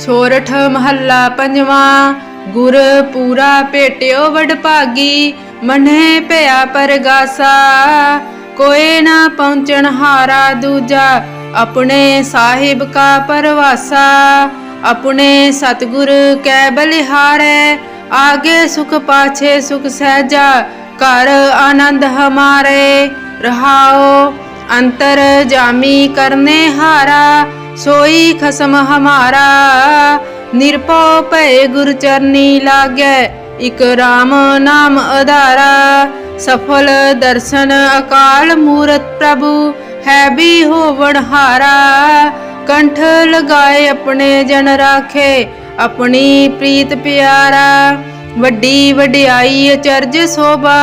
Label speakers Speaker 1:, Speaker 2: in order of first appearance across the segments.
Speaker 1: सोरठ महला पंजवा। गुर पूरा भेटियो वडभागी, मन्हे भया परगासा। कोई ना पहुँचन हारा दूजा, अपने साहिब का परवासा। अपने सतगुर कै बलिहारै, आगे सुख पाछे सुख सहजा। कर आनंद हमारे रहाओ, अंतर जामी करने हारा। सोई खसम हमारा, निरपौ भय गुर चरनी लागै। इक राम नाम आधारा, सफल दर्शन अकाल मूरत प्रभु। है भी होवण हारा, कंठ लगाए अपने जन राखे। अपनी प्रीत प्यारा, वड्डी वड्याई अचरज शोभा।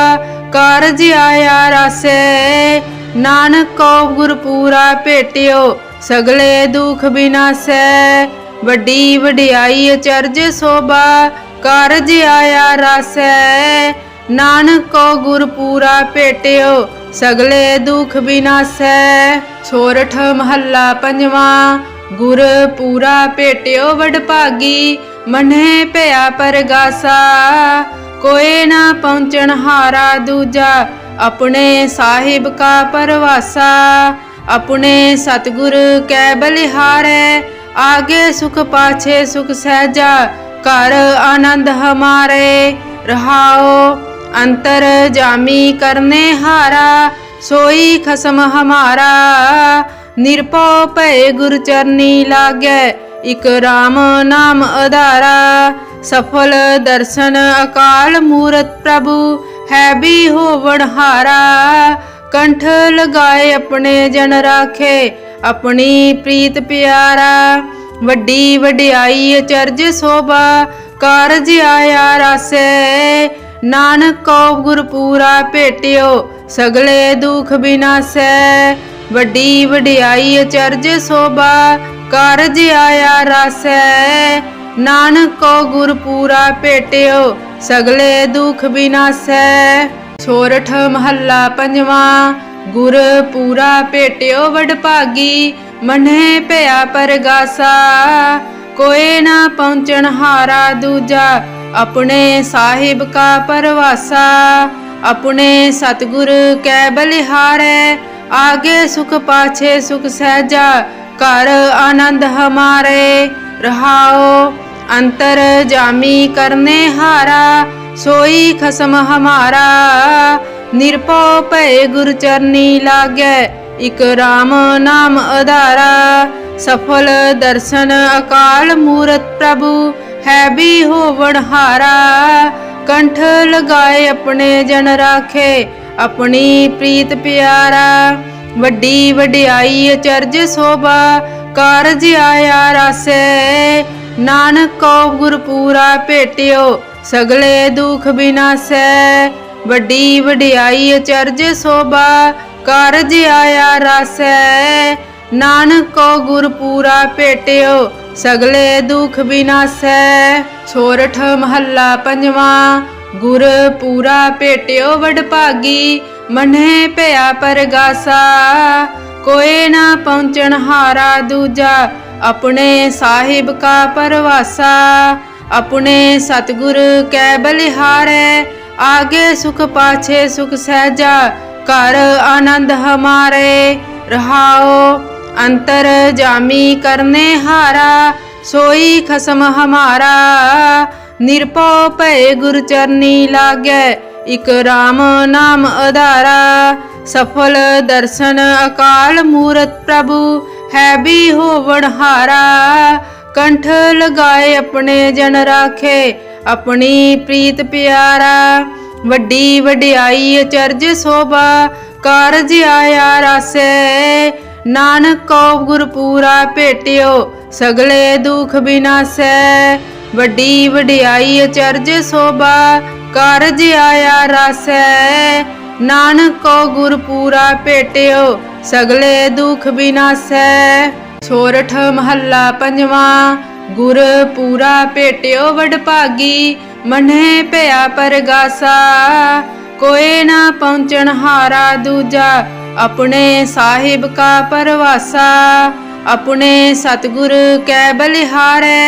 Speaker 1: कारज आया रासै, नानक को गुर पूरा भेटियो। सगले दुख विनासै, वड्डी वड्याई अचरज शोभा। कारज आया रासै, नानक को गुर पूरा भेटियो। सगले दुख विनासै। सोरठ महला पंजवा। गुर पूरा भेटियो वडभागी, मन्हे भया परगासा। कोई ना पहुँचन हारा दूजा, अपने साहिब का परवासा। अपने सतगुर कै बलिहारै, आगे सुख पाछे सुख सहजा। कर आनंद हमारे रहाओ, अंतर जामी करने हारा। सोई खसम हमारा, निरपौ भय गुर चरनी लागै। इक राम नाम आधारा, सफल दर्शन अकाल मूरत प्रभु। है भी होवण हारा, कंठ लगाए अपने जन राखे। अपनी प्रीत प्यारा, वड्डी वड्याई अचरज शोभा। कारज आया रासै, नानक को गुर पूरा भेटियो। सगले दुख विनासै, वड्डी वड्याई अचरज शोभा। कारज आया रासै, नानक को गुर पूरा भेटियो। सगले दुख विनासै। सोरठ महला पंजवा। गुर पूरा भेटियो वडभागी, मन्हे भया परगासा। कोई ना पहुँचन हारा दूजा, अपने साहिब का परवासा। अपने सतगुर कै बलिहारै, आगे सुख पाछे सुख सहजा। कर आनंद हमारे रहाओ, अंतर जामी करने हारा। सोई खसम हमारा, निरपौ भय गुर चरनी लागै। इक राम नाम आधारा, सफल दर्शन अकाल मूरत प्रभु। है भी होवण हारा, कंठ लगाए अपने जन राखे। अपनी प्रीत प्यारा, वड्डी वड्याई अचरज शोभा। कारज आया रासै, नानक को गुर पूरा भेटियो। सगले दुख विनासै, वड्डी वड्याई अचरज शोभा। कारज आया रासै, नानक को गुर पूरा भेटियो। सगले दुख विनासै। सोरठ महला पंजवा। गुर पूरा भेटियो वडभागी, मन्हे भया परगासा। कोई ना पहुँचन हारा दूजा, अपने साहिब का परवासा। अपने सतगुर कै बलिहारै, आगे सुख पाछे सुख सहजा। कर आनंद हमारे रहाओ, अंतर जामी करने हारा। सोई खसम हमारा, निरपौ भय गुर चरनी लागै। इक राम नाम आधारा, सफल दर्शन अकाल मूरत प्रभु। है भी होवण हारा, कंठ लगाए अपने जन राखे। अपनी प्रीत प्यारा, वड्डी वड्याई अचरज शोभा। कारज आया रासै, नानक को गुर पूरा भेटियो। सगले दुख विनासै, वड्डी वड्याई अचरज शोभा। कारज आया रासै, नानक को गुर पूरा भेटियो। सगले दुख विनासै। सोरठ महला पंजवा। गुर पूरा भेटियो वडभागी, मन्हे भया परगासा। कोई ना पहुँचन हारा दूजा, अपने साहिब का परवासा। अपने सतगुर कै बलिहारै,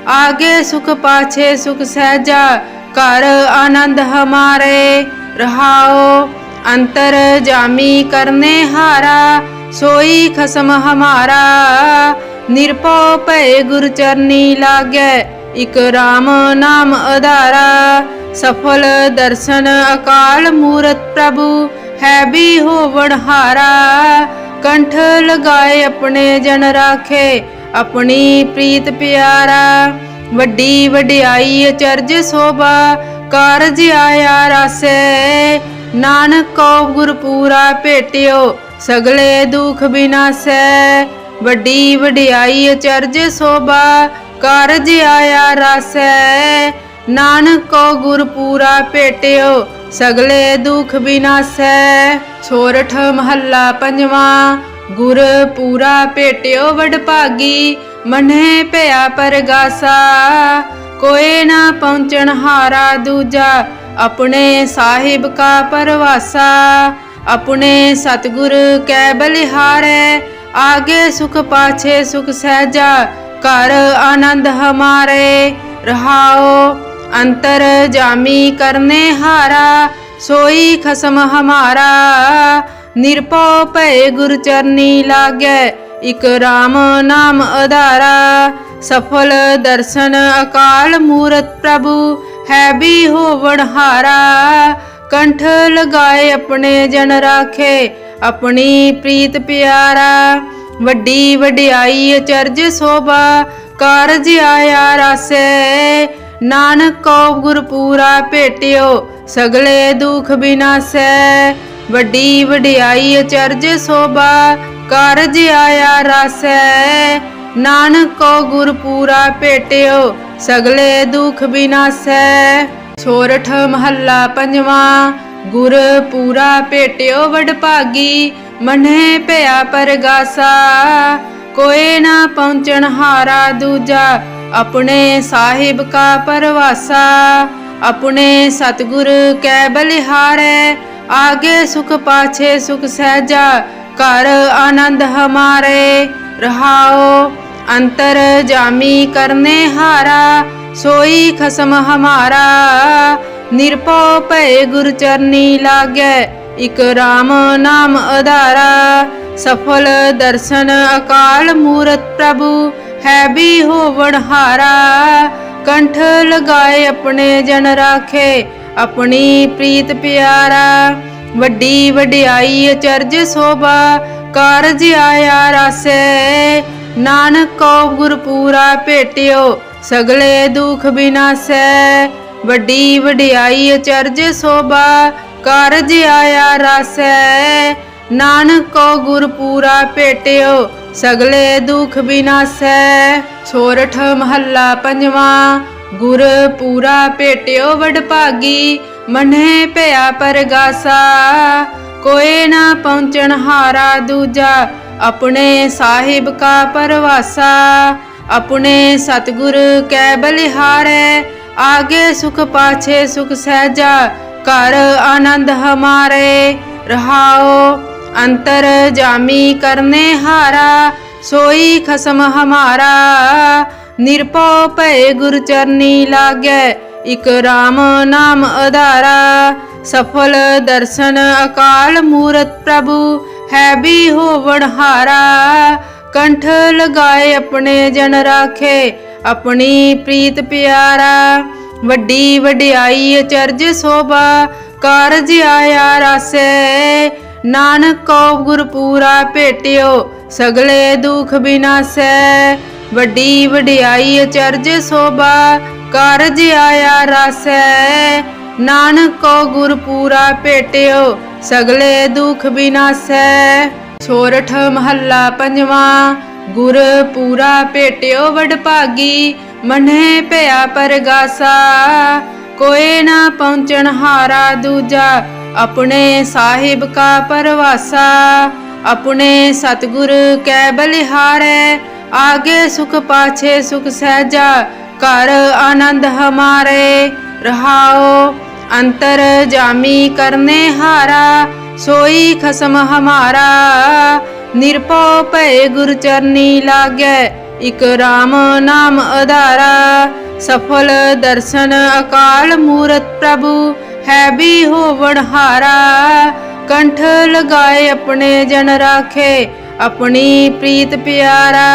Speaker 1: आगे सुख पाछे सुख सहजा, कर आनंद हमारे। रहाओ अंतर जामी करने हारा, सोई खसम हमारा। निरपौ भय गुर चरनी लागे, इक राम नाम आधारा। सफल दर्शन अकाल मूरत प्रभु, है भी होवण हारा। कंठ लगाए अपने जन राखे, अपनी प्रीत प्यारा। वड्डी वड्याई अचरज शोभा, कारज आया रासे। नानक को गुरपूरा भेटियो, सगले दुख विनाशै। वड्डी वड्याई अचरज शोभा, कारज आया रासै। नानक को गुरपूरा भेटियो, सगले दुख विनाशै। सोरठ महला पंजवा। गुर पूरा भेटियो वडभागी, मन्हे भया परगासा। कोई ना पहुँचन हारा दूजा, अपने साहिब का परवासा। अपने सतगुर कै बलिहारै, आगे सुख पाछे सुख सहजा, कर आनंद हमारे। रहाओ अंतर जामी करने हारा, सोई खसम हमारा। निरपौ भय गुर चरनी लागे, इक राम नाम आधारा। सफल दर्शन अकाल मूरत प्रभु, है भी होवण हारा। कंठ लगाए अपने जन राखे, अपनी प्रीत प्यारा। वड्डी वड्याई अचरज शोभा, कारज आया रासे। नानक को गुरपूरा भेटियो, सगले दुख विनाशै। वड्डी वड्याई अचरज शोभा, कारज आया रासै। नानक को गुरपूरा भेटियो, सगले दुख विनाशै। सोरठ महला पंजवा। गुर पूरा भेटियो वडभागी, मन्हे भया परगासा। कोई ना पहुँचन हारा दूजा, अपने साहिब का परवासा। अपने सतगुर कै बलिहारै, आगे सुख पाछे सुख सहजा, कर आनंद हमारे। रहाओ अंतर जामी करने हारा, सोई खसम हमारा। निरपौ भय गुर चरनी लागे, इक राम नाम आधारा। सफल दर्शन अकाल मूरत प्रभु, है भी होवण हारा। कंठ लगाए अपने जन राखे, अपनी प्रीत प्यारा। वड्डी वड्याई अचरज शोभा, कारज आया रासै। नानक को गुरपूरा भेटियो, सगले दुख विनाशै। वड्डी वड्याई अचरज शोभा, कारज आया रासै। नानक को गुरपूरा भेटियो, सगले दुख विनाशै। सोरठ महला पंजवा। गुर पूरा भेटियो वडभागी, मन्हे भया परगासा। कोई ना पहुँचन हारा दूजा, अपने साहिब का परवासा। अपने सतगुर कै बलिहारै, आगे सुख पाछे सुख सहजा, कर आनंद हमारे। रहाओ अंतर जामी करने हारा, सोई खसम हमारा। निरपौ भय गुर चरनी लागे, इक राम नाम आधारा। सफल दर्शन अकाल मूरत प्रभु, है भी होवण हारा। कंठ लगाए अपने जन राखे, अपनी प्रीत प्यारा। वड्डी वड्याई अचरज शोभा, कारज आया रासै। नानक को गुरपूरा भेटियो, सगले दुख विनाशै। वड्डी वड्याई अचरज शोभा, कारज आया रासै। नानक को गुरपूरा भेटियो, सगले दुख विनाशै। सोरठ महला पंजवा। गुर पूरा भेटियो वडभागी, मन्हे भया परगासा। कोई ना पहुँचन हारा दूजा, अपने साहिब का परवासा। अपने सतगुर कै बलिहारै, आगे सुख पाछे सुख सहजा, कर आनंद हमारे। रहाओ अंतर जामी करने हारा, सोई खसम हमारा। निरपौ भय गुर चरनी लागे, इक राम नाम आधारा। सफल दर्शन अकाल मूरत प्रभु है भी होवण हारा। कंठ लगाए अपने जन राखे अपनी प्रीत प्यारा।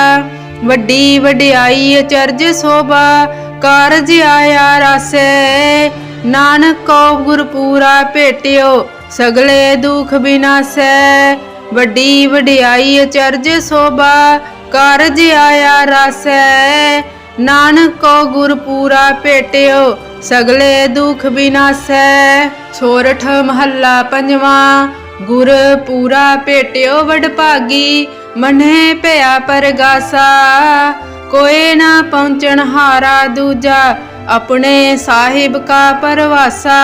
Speaker 1: वड्डी वड्याई अचरज शोभा कारज आया रासे। नानक को गुरपूरा भेटियो सगले दुख विनाशे। वड्डी वड्याई अचरज शोभा कारज आया रासे। नानक को गुरपूरा भेटियो सगले दुख विनाशे। सोरठ महला पंजवा। गुर पूरा भेटियो वडभागी मन्हे भया परगासा। कोई ना पहुँचन हारा दूजा अपने साहिब का परवासा।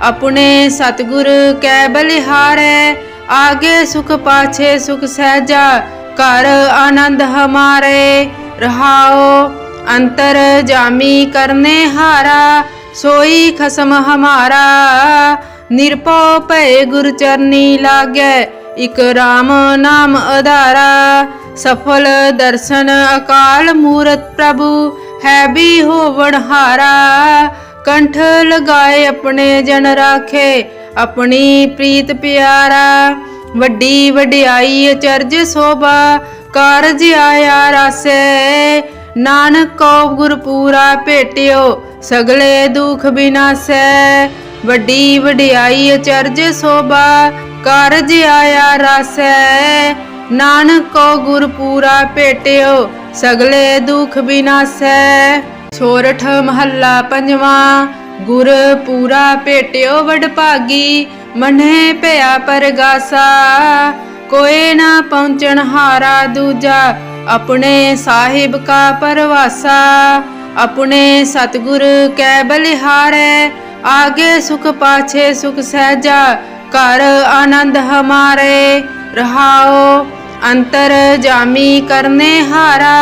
Speaker 1: अपने सतगुर कै बलिहारे आगे सुख पाछे सुख सहजा। कर आनंद हमारे रहाओ अंतर जामी करने हारा। सोई खसम हमारा निरपो भय गुरु चरनी लागे। इक राम नाम आधारा। सफल दर्शन अकाल मूरत प्रभु है भी होवण हारा। कंठ लगाए अपने जन राखे अपनी प्रीत प्यारा। वड्डी वड्याई अचरज शोभा कारज आया रासे। नानक को गुरपूरा भेटियो सगले दुख विनाशे। वड्डी वड्याई अचरज शोभा कारज आया रासे। नानक को गुरपूरा भेटियो सगले दुख विनाशे। सोरठ महला पंजवा। गुर पूरा भेटियो वडभागी मन्हे भया परगासा। कोई ना पहुँचन हारा दूजा अपने साहिब का परवासा। अपने सतगुर कै बलिहारे आगे सुख पाछे सुख सहजा। कर आनंद हमारे रहाओ अंतर जामी करने हारा।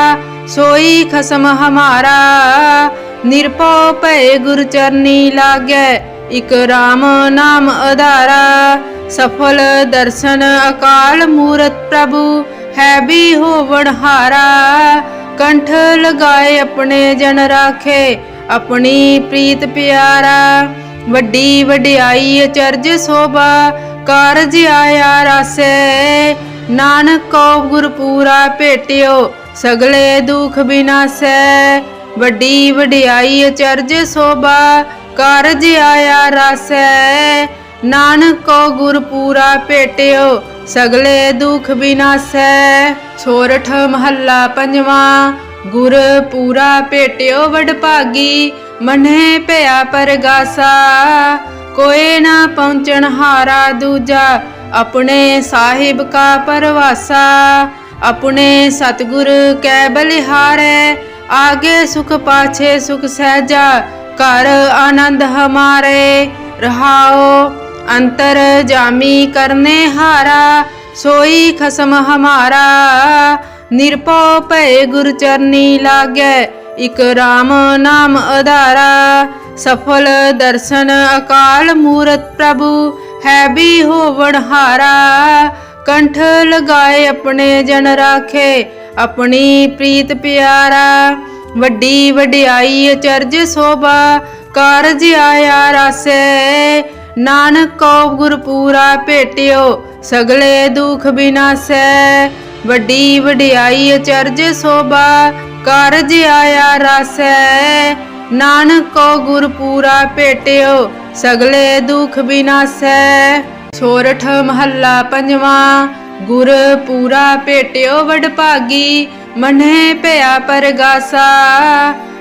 Speaker 1: सोई खसम हमारा निरपो भय गुरु चरनी लागे। इक राम नाम आधारा। सफल दर्शन अकाल मूरत प्रभु है भी होवण हारा। कंठ लगाए अपने जन राखे अपनी प्रीत प्यारा। वड्डी वड्याई अचरज शोभा कारज आया रासे। नानक को गुरपूरा भेटियो सगले दुख विनाशे। वड्डी वड्याई अचरज शोभा कारज आया रासे। नानक को गुरपूरा भेटियो सगले दुख विनाशे। सोरठ महला पंजवा। गुर पूरा भेटियो वडभागी मन्हे भया परगासा। कोई ना पहुँचन हारा दूजा अपने साहिब का परवासा। अपने सतगुर कै बलिहारे आगे सुख पाछे सुख सहजा। कर आनंद हमारे रहाओ अंतर जामी करने हारा। सोई खसम हमारा निरपो भय गुरु चरनी लागे। इक राम नाम आधारा। सफल दर्शन अकाल मूरत प्रभु है भी होवण हारा। कंठ लगाए अपने जन राखे अपनी प्रीत प्यारा। वड्डी वड्याई अचरज शोभा कारज आया रासे। नानक को गुरपूरा भेटियो सगले दुख विनाशे। वड्डी वड्याई अचरज शोभा कारज आया रासे। नानक को गुरपूरा भेटियो सगले दुख विनाशे। सोरठ महला पंजवा। गुर पूरा भेटियो वडभागी मन्हे भया परगासा।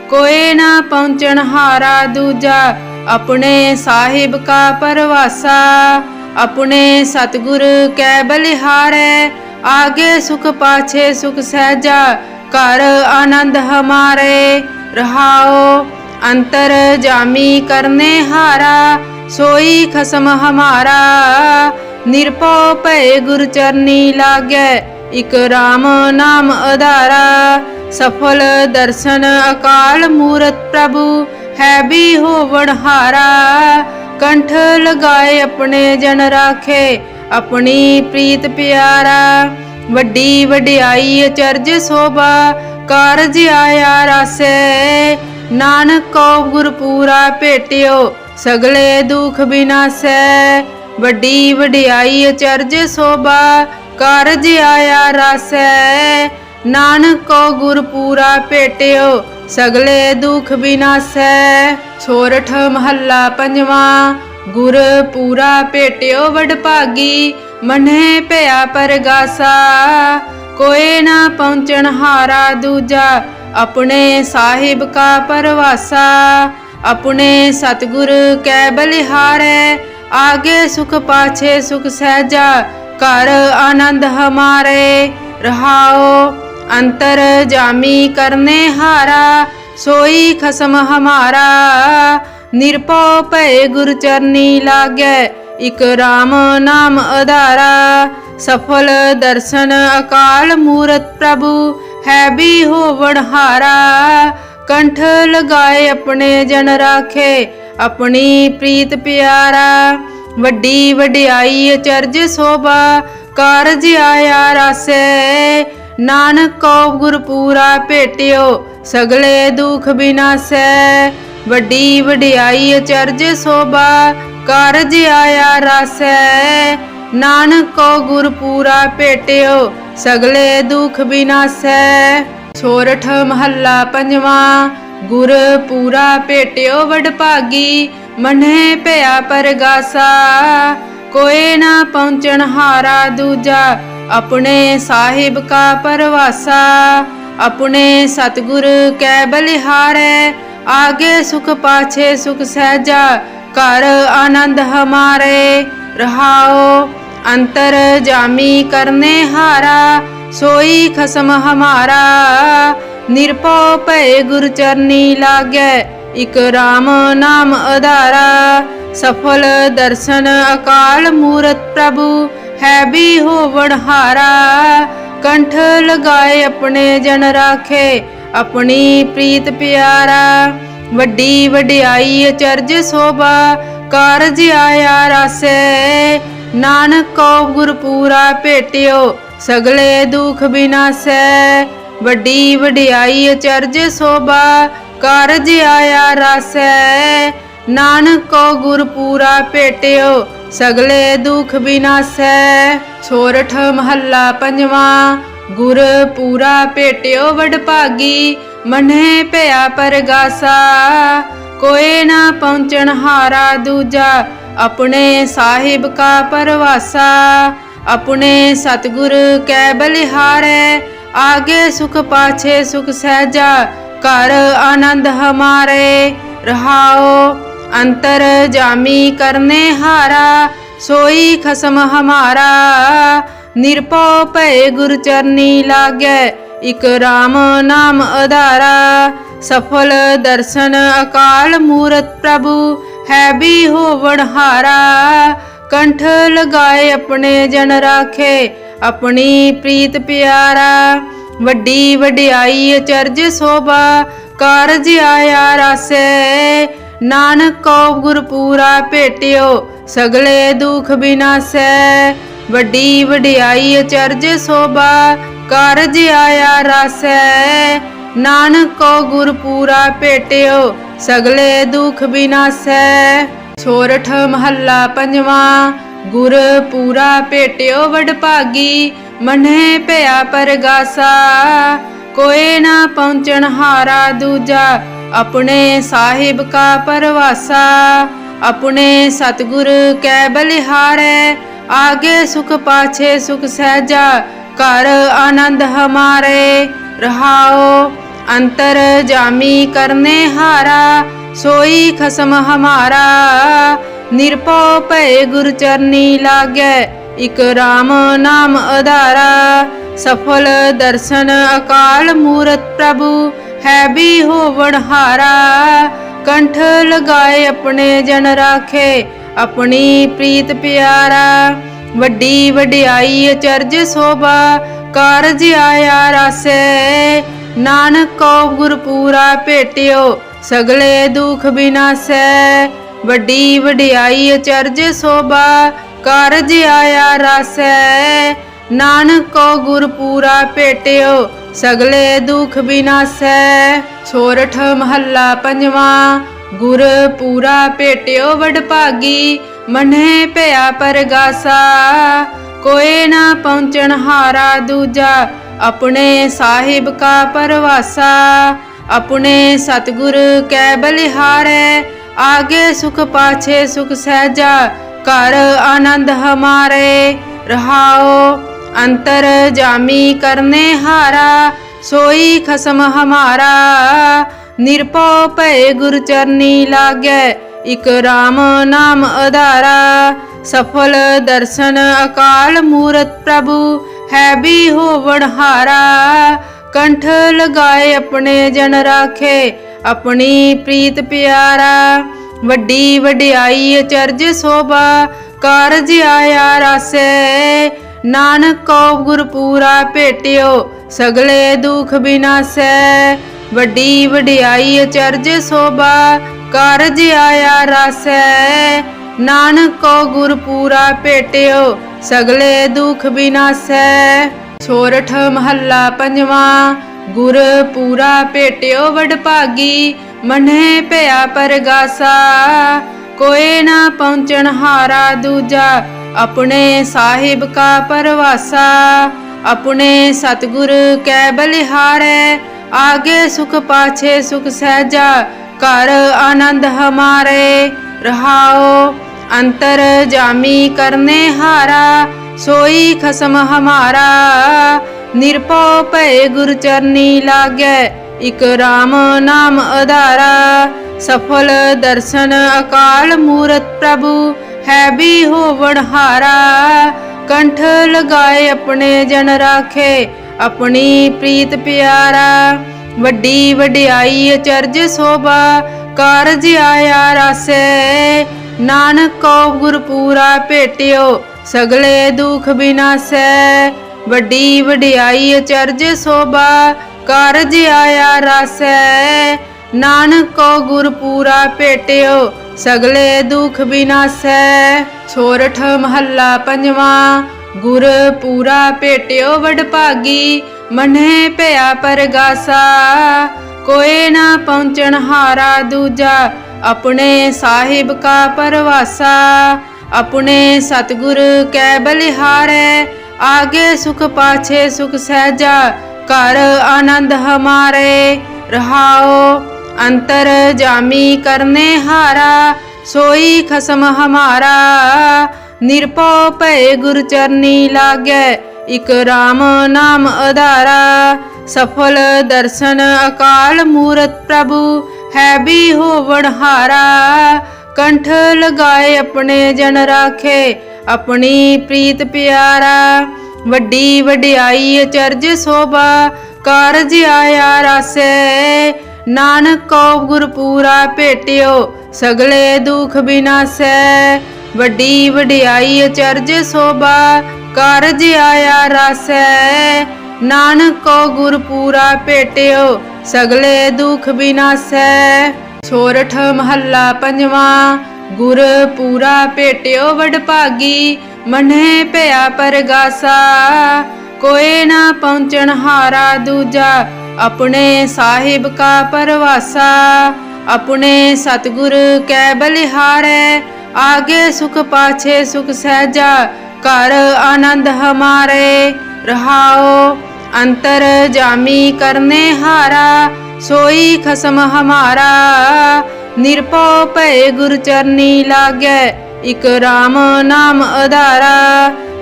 Speaker 1: कोई ना पहुँचन हारा दूजा अपने साहिब का परवासा। अपने सतगुर कै बलिहारे आगे सुख पाछे सुख सहजा। कर आनंद हमारे रहाओ अंतर जामी करने हारा। सोई खसम हमारा निरपो भय गुरु चरनी लागे। इक राम नाम आधारा। सफल दर्शन अकाल मूरत प्रभु है भी होवण हारा। कंठ लगाए अपने जन राखे अपनी प्रीत प्यारा। वड्डी वड्याई अचरज शोभा कारज आया रासै। नानक को गुरपूरा भेटियो सगले दुख विनासै। वड्डी वड्याई अचरज शोभा कारज आया रासै। नानक को गुरपूरा भेटियो सगले दुख विनासै। सोरठ महला पंजवा। गुर पूरा भेटियो वडभागी मन्हे भया परगासा। कोई ना पहुँचन हारा दूजा अपने साहिब का परवासा। अपने सतगुर कै बलिहारै आगे सुख पाछे सुख सहजा। कर आनंद हमारे रहाओ अंतर जामी करने हारा। सोई खसम हमारा निरपौ भय गुर चरनी लागै। इक राम नाम आधारा सफल दर्शन अकाल मूरत प्रभु है भी होवण हारा। कंठ लगाए अपने जन राखे अपनी प्रीत प्यारा। वड्डी वड्याई अचरज शोभा कारज आया रासै। नानक को गुरपूरा भेटियो सगले दुख विनासै। वड्डी वड्याई अचरज शोभा कारज आया रासै। नानक को गुरपूरा भेटियो सगले दुख विनासै। सोरठ महला पंजवा। गुर पूरा भेटियो वडभागी मन्हे भया परगासा। कोई ना पहुँचन हारा दूजा अपने साहिब का परवासा। अपने सतगुर कै बलिहारै आगे सुख पाछे सुख सहजा। कर आनंद हमारे रहाओ अंतर जामी करने हारा। सोई खसम हमारा निरपौ भय गुर चरनी लागै। इक राम नाम आधारा सफल दर्शन अकाल मूरत प्रभु है भी होवण हारा। कंठ लगाए अपने जन राखे अपनी प्रीत प्यारा। वड्डी वड्याई अचरज शोभा कारज आया रासै। नानक को गुरपूरा भेटियो सगले दुख विनासै। वड्डी वड्याई अचरज शोभा कारज आया रासै। नानक को गुरपूरा भेटियो सगले दुख विनासै। सोरठ महला पंजवा। गुर पूरा भेटियो वडभागी मन्हे भया परगासा। कोई ना पहुँचन हारा दूजा अपने साहिब का परवासा। अपने सतगुर कै बलिहारै आगे सुख पाछे सुख सहजा। कर आनंद हमारे रहाओ अंतर जामी करने हारा। सोई खसम हमारा निरपौ भय गुर चरनी लागै। इक राम नाम आधारा सफल दर्शन अकाल मूरत प्रभु है भी होवण हारा। कंठ लगाए अपने जन राखे अपनी प्रीत प्यारा। वड्डी वड्याई अचरज शोभा कारज आया रासै। नानक को गुरपूरा भेटियो सगले दुख विनासै। वड्डी वड्याई अचरज शोभा कारज आया रासै। नानक को गुरपूरा भेटियो सगले दुख विनासै। सोरठ महला पंजवा। गुर पूरा भेटियो वडभागी मन्हे भया परगासा। कोई ना पहुँचन हारा दूजा अपने साहिब का परवासा। अपने सतगुर कै बलिहारै आगे सुख पाछे सुख सहजा। कर आनंद हमारे रहाओ अंतर जामी करने हारा। सोई खसम हमारा निरपौ भय गुर चरनी लागै। इक राम नाम आधारा सफल दर्शन अकाल मूरत प्रभु है भी होवण हारा। कंठ लगाए अपने जन राखे अपनी प्रीत प्यारा। वड्डी वड्याई अचरज शोभा कारज आया रासै। नानक को गुरपूरा भेटियो सगले दुख विनासै। वड्डी वड्याई अचरज शोभा कारज आया रासै। नानक को गुर पूरा भेटियो सगले दुख विनाशै। सोरठ महला पंजवा। गुर पूरा भेटियो वडभागी मन्हे भया परगासा। कोई ना पहुँचन हारा दूजा अपने साहिब का परवासा। अपने सतगुर कै बलिहारै आगे सुख पाछे सुख सहजा कर आनंद हमारे। रहाओ अंतर जामी करने हारा सोई खसम हमारा। निरपौ भय गुर चरनी लागे इक राम नाम आधारा। सफल दर्शन अकाल मूरत प्रभु है भी होवण हारा। कंठ लगाए अपने जन राखे अपनी प्रीत प्यारा। वड्डी वड्याई अचरज शोभा कारज आया रासे। नानक को गुर पूरा भेटियो सगले दुख विनाशै। वड्डी वड्याई अचरज शोभा कारज आया रासे। नानक को गुर पूरा भेटियो सगले दुख विनाशै। सोरठ महला पंजवा। गुर पूरा भेटियो वडभागी मन्हे भया परगासा। कोई ना पहुँचन हारा दूजा अपने साहिब का परवासा। अपने सतगुर कै बलिहारै आगे सुख पाछे सुख सहजा कर आनंद हमारे। रहाओ अंतर जामी करने हारा सोई खसम हमारा। निरपौ भय गुर चरनी लागे इक राम नाम आधारा। सफल दर्शन अकाल मूरत प्रभु है भी होवण हारा। कंठ लगाए अपने जन राखे अपनी प्रीत प्यारा। वड्डी वड्याई अचरज शोभा कारज आया रासे। नानक को गुर पूरा भेटियो सगले दुख विनाशै। वड्डी वड्याई अचरज शोभा कारज आया रासे। नानक को गुर पूरा भेटियो सगले दुख विनाशै। सोरठ महला पंजवा। गुर पूरा भेटियो वडभागी मन्हे भया परगासा। कोई ना पहुँचन हारा दूजा अपने साहिब का परवासा। अपने सतगुर कै बलिहारै आगे सुख पाछे सुख सहजा कर आनंद हमारे। रहाओ अंतर जामी करने हारा सोई खसम हमारा। निरपौ भय गुर चरनी लागे इक राम नाम आधारा। सफल दर्शन अकाल मूरत प्रभु है भी होवण हारा। कंठ लगाए अपने जन राखे अपनी प्रीत प्यारा। वड्डी वड्याई अचरज शोभा कारज आया रासे। नानक को गुर पूरा भेटियो सगले दुख विनाशै। वड्डी वड्याई अचरज शोभा कारज आया रासे। नानक को गुर पूरा भेटियो सगले दुख विनाशै। सोरठ महला पंजवा। गुर पूरा भेटियो वडभागी मन्हे भया परगासा। कोई ना पहुँचन हारा दूजा अपने साहिब का परवासा। अपने सतगुर कै बलिहारै आगे सुख पाछे सुख सहजा कर आनंद हमारे। रहाओ अंतर जामी करने हारा सोई खसम हमारा। निरपौ भय गुर चरनी लागे इक राम नाम आधारा।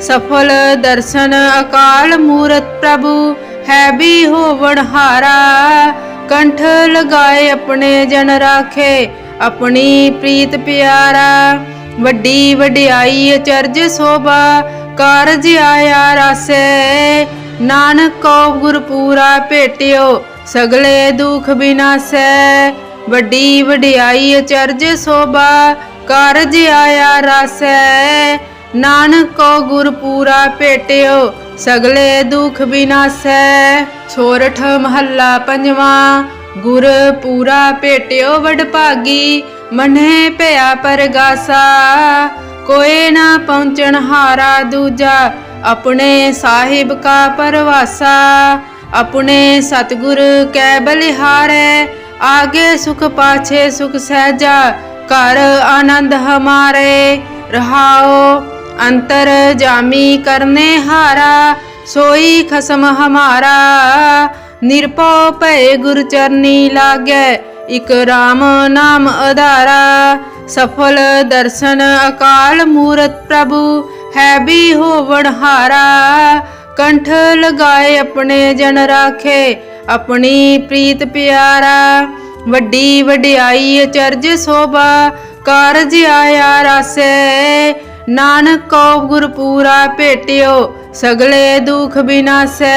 Speaker 1: सफल दर्शन अकाल मूरत प्रभु है भी होवण हारा। कंठ लगाए अपने जन राखे अपनी प्रीत प्यारा। वड्डी वड्याई अचरज शोभा कारज आया रासे। नानक को गुर पूरा भेटियो सगले दुख विनाशै। वड्डी वड्याई अचरज शोभा कारज आया रासे। नानक को गुर पूरा भेटियो सगले दुख विनाशै। सोरठ महला पंजवा। गुर पूरा भेटियो वडभागी मन्हे भया परगासा। कोई ना पहुँचन हारा दूजा अपने साहिब का परवासा। अपने सतगुर कै बलिहारै, आगे सुख पाछे सुख सहजा, कर आनंद हमारे। रहाओ अंतर जामी करने हारा, सोई खसम हमारा। निरपौ भय गुर चरनी लागै, इक राम नाम आधारा। सफल दर्शन अकाल मूरत प्रभु, है भी होवण हारा। कंठ लगाए अपने जन राखे, अपनी प्रीत प्यारा। वड्डी वड्याई अचरज शोभा, कारज आया रासे। नानक को गुरपूरा भेटियो, सगले दुख विनाशै।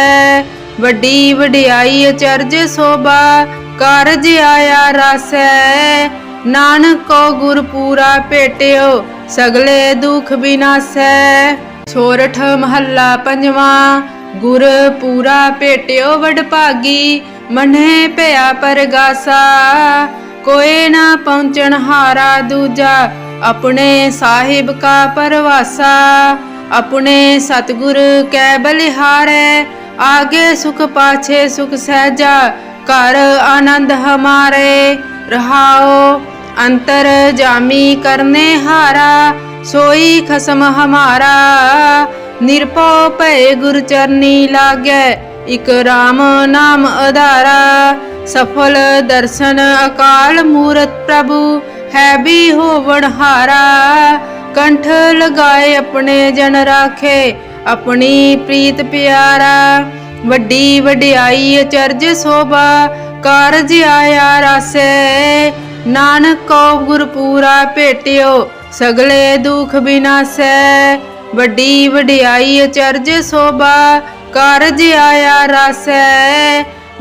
Speaker 1: वड्डी वड्याई अचरज शोभा, कारज आया रासै। नानक को गुरपूरा भेटियो, सगले दुख विनाशै। सोरठ महला पंजवा। गुर पूरा भेटियो वडभागी, मन्हे भया परगासा। कोई ना पहुँचन हारा दूजा, अपने साहिब का परवासा। अपने सतगुर कै बलिहारै, आगे सुख पाछे सुख सहजा, कर आनंद हमारे। रहाओ अंतर जामी करने हारा, सोई खसम हमारा। निरपौ भय गुर चरनी लागै, इक राम नाम आधारा। सफल दर्शन अकाल मूरत प्रभु, है भी होवण हारा। कंठ लगाए अपने जन राखे, अपनी प्रीत प्यारा। वड्डी वड्याई अचरज शोभा, कारज आया रासै। नानक को गुरपूरा भेटियो, सगले दुख विनाशै। वड्डी वड्याई अचरज शोभा, कारज आया रासै।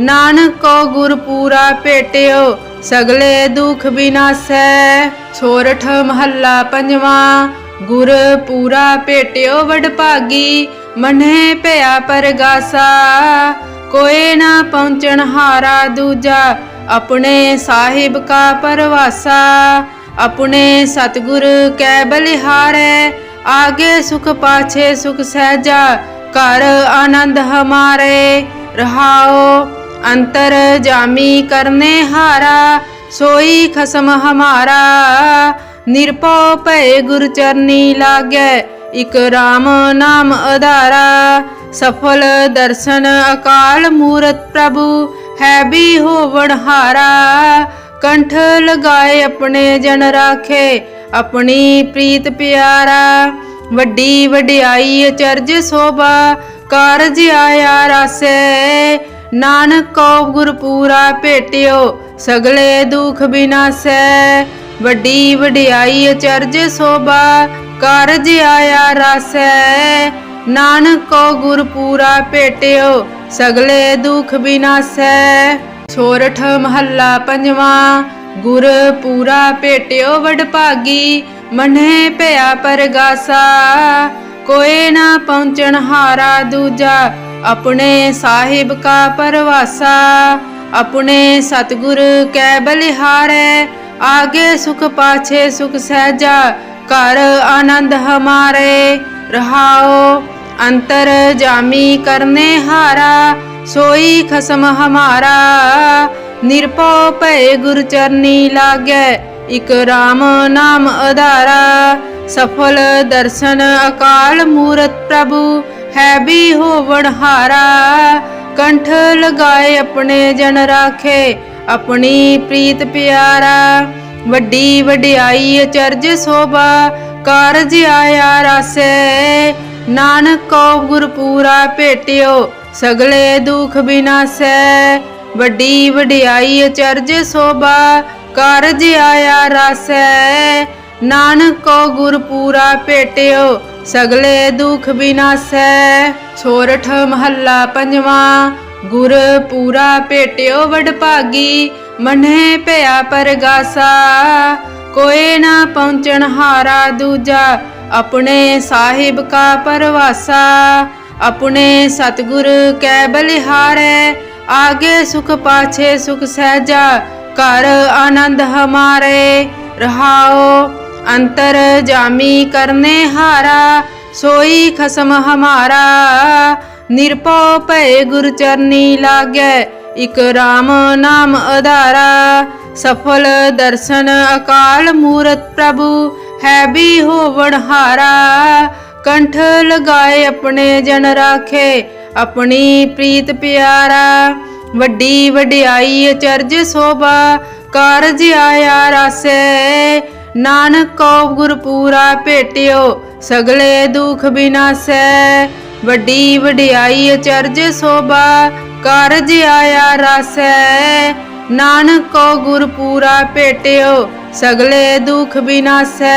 Speaker 1: नानक को गुरपूरा भेटियो, सगले दुख विनाशै। सोरठ महला पंजवा। गुर पूरा भेटियो वडभागी, मन्हे भया परगासा। कोई ना पहुँचन हारा दूजा, अपने साहिब का परवासा। अपने सतगुर कै बलिहारै, आगे सुख पाछे सुख सहजा, कर आनंद हमारे। रहाओ अंतर जामी करने हारा, सोई खसम हमारा। निरपौ भय गुर चरनी लागै, इक राम नाम आधारा। सफल दर्शन अकाल मूरत प्रभु, है भी होवण हारा। कंठ लगाए अपने जन राखे, अपनी प्रीत प्यारा। वड्डी वड्याई अचरज शोभा, कारज आया रासै। नानक को गुरपूरा भेटियो, सगले दुख विनाशै। वड्डी वड्याई अचरज शोभा, कारज आया रासै। नानक को गुरपूरा भेटियो, सगले दुख विनाशै। सोरठ महला पंजवा। गुर पूरा भेटियो वडभागी, मन्हे भया परगासा। कोई ना पहुँचन हारा दूजा, अपने साहिब का परवासा। अपने सतगुर कै बलिहारै, आगे सुख पाछे सुख सहजा, कर आनंद हमारे। रहाओ अंतर जामी करने हारा, सोई खसम हमारा। निरपौ भय गुर चरनी लागै, इक राम नाम आधारा। सफल दर्शन अकाल मूरत प्रभु, है भी होवण हारा। कंठ लगाए अपने जन राखे, अपनी प्रीत प्यारा। वड्डी वड्याई अचरज शोभा, कारज आया रासै। नानक को गुरपूरा भेटियो, सगले दुख विनाशै। वड्डी वड्याई अचरज शोभा, कारज आया रासै। नानक को गुरपूरा भेटियो, सगले दुख विनाशै। सोरठ महला पंजवा। गुर पूरा भेटियो वडभागी, मन्हे भया परगासा। कोई ना पहुँचन हारा दूजा, अपने साहिब का परवासा। अपने सतगुर कै बलिहारै, आगे सुख पाछे सुख सहजा, कर आनंद हमारे। रहाओ अंतर जामी करने हारा, सोई खसम हमारा। निरपौ भय गुर चरनी लागै, इक राम नाम आधारा। सफल दर्शन अकाल मूरत प्रभु, है भी होवण हारा। कंठ लगाए अपने जन राखे, अपनी प्रीत प्यारा। वड्डी वड्याई अचरज शोभा, कारज आया रासै। नानक को गुरपूरा भेटियो, सगले दुख विनासै। वड्डी वड्याई अचरज शोभा, कारज आया रासै। नानक को गुरपूरा भेटियो, सगले दुख विनासै।